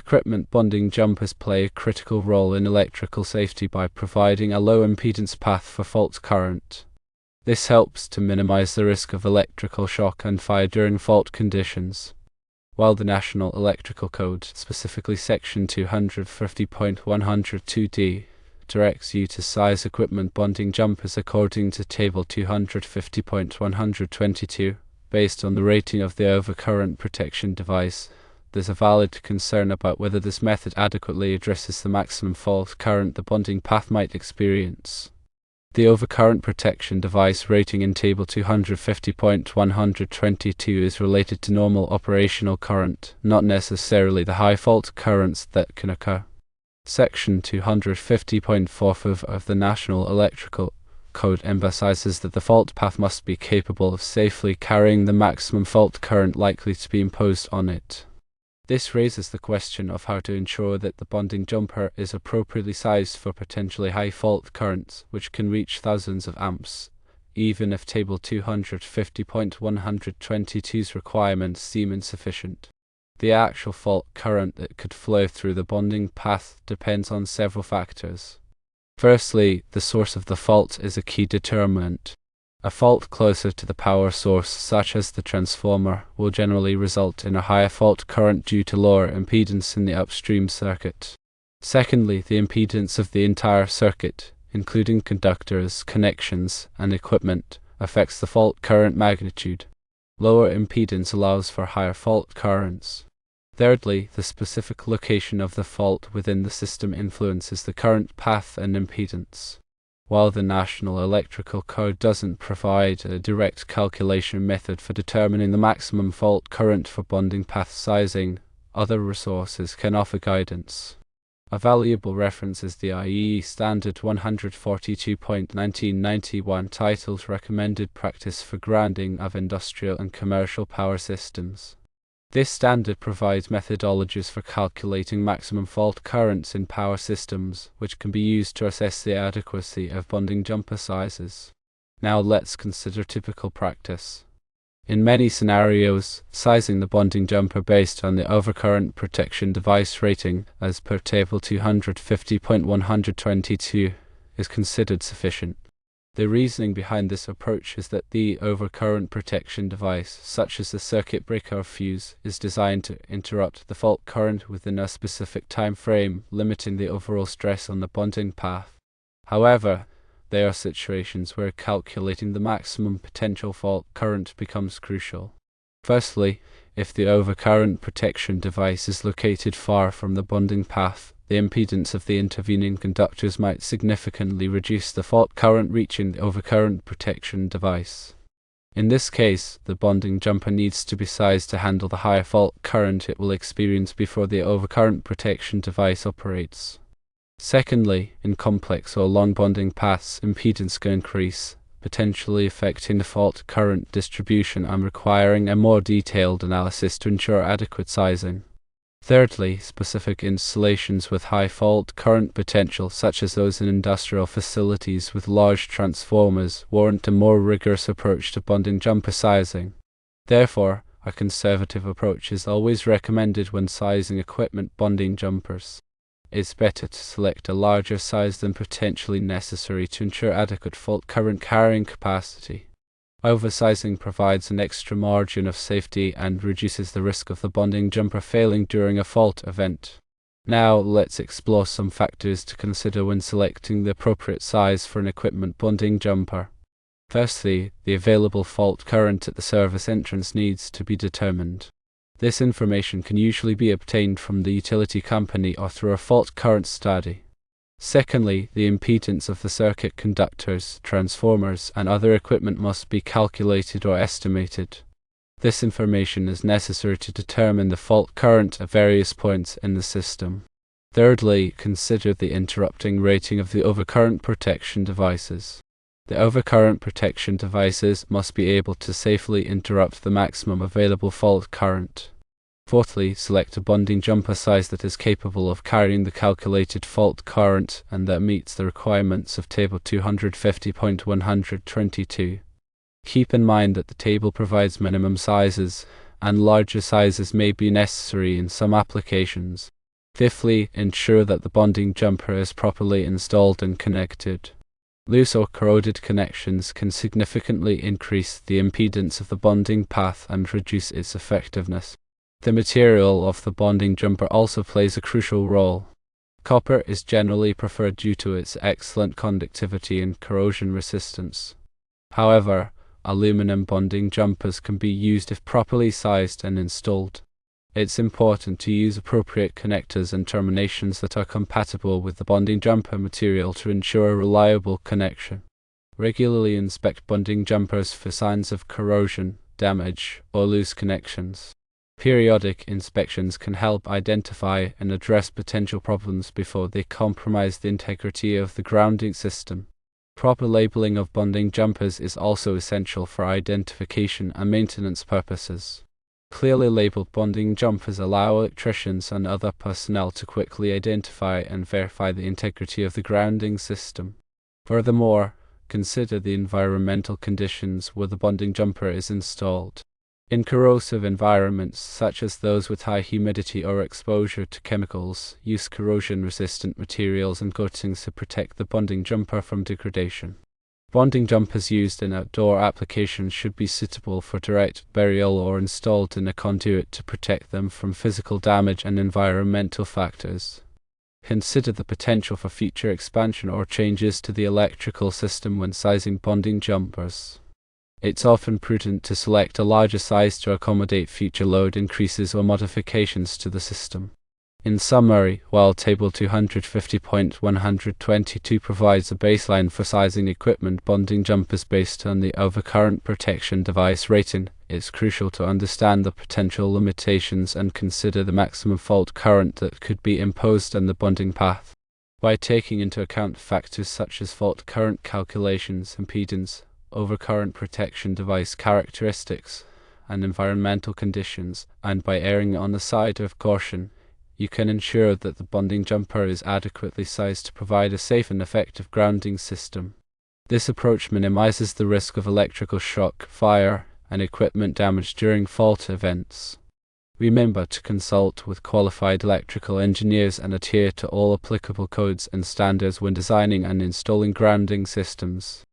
Equipment bonding jumpers play a critical role in electrical safety by providing a low impedance path for fault current. This helps to minimize the risk of electrical shock and fire during fault conditions. While the National Electrical Code, specifically Section 250.102d, directs you to size equipment bonding jumpers according to Table 250.122, based on the rating of the overcurrent protection device, there's a valid concern about whether this method adequately addresses the maximum fault current the bonding path might experience. The overcurrent protection device rating in Table 250.122 is related to normal operational current, not necessarily the high fault currents that can occur. Section 250.45 of the National Electrical Code emphasizes that the fault path must be capable of safely carrying the maximum fault current likely to be imposed on it. This raises the question of how to ensure that the bonding jumper is appropriately sized for potentially high fault currents, which can reach thousands of amps, even if Table 250.122's requirements seem insufficient. The actual fault current that could flow through the bonding path depends on several factors. Firstly, the source of the fault is a key determinant. A fault closer to the power source, such as the transformer, will generally result in a higher fault current due to lower impedance in the upstream circuit. Secondly, the impedance of the entire circuit, including conductors, connections, and equipment, affects the fault current magnitude. Lower impedance allows for higher fault currents. Thirdly, the specific location of the fault within the system influences the current path and impedance. While the National Electrical Code doesn't provide a direct calculation method for determining the maximum fault current for bonding path sizing, other resources can offer guidance. A valuable reference is the IEEE Standard 142.1991 titled Recommended Practice for Grounding of Industrial and Commercial Power Systems. This standard provides methodologies for calculating maximum fault currents in power systems, which can be used to assess the adequacy of bonding jumper sizes. Now let's consider typical practice. In many scenarios, sizing the bonding jumper based on the overcurrent protection device rating, as per Table 250.122, is considered sufficient. The reasoning behind this approach is that the overcurrent protection device, such as the circuit breaker or fuse, is designed to interrupt the fault current within a specific time frame, limiting the overall stress on the bonding path. However, there are situations where calculating the maximum potential fault current becomes crucial. Firstly, if the overcurrent protection device is located far from the bonding path, the impedance of the intervening conductors might significantly reduce the fault current reaching the overcurrent protection device. In this case, the bonding jumper needs to be sized to handle the higher fault current it will experience before the overcurrent protection device operates. Secondly, in complex or long bonding paths, impedance can increase, potentially affecting the fault current distribution and requiring a more detailed analysis to ensure adequate sizing. Thirdly, specific installations with high fault current potential, such as those in industrial facilities with large transformers, warrant a more rigorous approach to bonding jumper sizing. Therefore, a conservative approach is always recommended when sizing equipment bonding jumpers. It's better to select a larger size than potentially necessary to ensure adequate fault current carrying capacity. Oversizing provides an extra margin of safety and reduces the risk of the bonding jumper failing during a fault event. Now let's explore some factors to consider when selecting the appropriate size for an equipment bonding jumper. Firstly, the available fault current at the service entrance needs to be determined. This information can usually be obtained from the utility company or through a fault current study. Secondly, the impedance of the circuit conductors, transformers, and other equipment must be calculated or estimated. This information is necessary to determine the fault current at various points in the system. Thirdly, consider the interrupting rating of the overcurrent protection devices. The overcurrent protection devices must be able to safely interrupt the maximum available fault current. Fourthly, select a bonding jumper size that is capable of carrying the calculated fault current and that meets the requirements of Table 250.122. Keep in mind that the table provides minimum sizes, and larger sizes may be necessary in some applications. Fifthly, ensure that the bonding jumper is properly installed and connected. Loose or corroded connections can significantly increase the impedance of the bonding path and reduce its effectiveness. The material of the bonding jumper also plays a crucial role. Copper is generally preferred due to its excellent conductivity and corrosion resistance. However, aluminum bonding jumpers can be used if properly sized and installed. It's important to use appropriate connectors and terminations that are compatible with the bonding jumper material to ensure a reliable connection. Regularly inspect bonding jumpers for signs of corrosion, damage, or loose connections. Periodic inspections can help identify and address potential problems before they compromise the integrity of the grounding system. Proper labeling of bonding jumpers is also essential for identification and maintenance purposes. Clearly labeled bonding jumpers allow electricians and other personnel to quickly identify and verify the integrity of the grounding system. Furthermore, consider the environmental conditions where the bonding jumper is installed. In corrosive environments, such as those with high humidity or exposure to chemicals, use corrosion-resistant materials and coatings to protect the bonding jumper from degradation. Bonding jumpers used in outdoor applications should be suitable for direct burial or installed in a conduit to protect them from physical damage and environmental factors. Consider the potential for future expansion or changes to the electrical system when sizing bonding jumpers. It's often prudent to select a larger size to accommodate future load increases or modifications to the system. In summary, while Table 250.122 provides a baseline for sizing equipment bonding jumpers based on the overcurrent protection device rating, it's crucial to understand the potential limitations and consider the maximum fault current that could be imposed on the bonding path. By taking into account factors such as fault current calculations, impedance, overcurrent protection device characteristics, and environmental conditions, and by erring on the side of caution, you can ensure that the bonding jumper is adequately sized to provide a safe and effective grounding system. This approach minimizes the risk of electrical shock, fire, and equipment damage during fault events. Remember to consult with qualified electrical engineers and adhere to all applicable codes and standards when designing and installing grounding systems.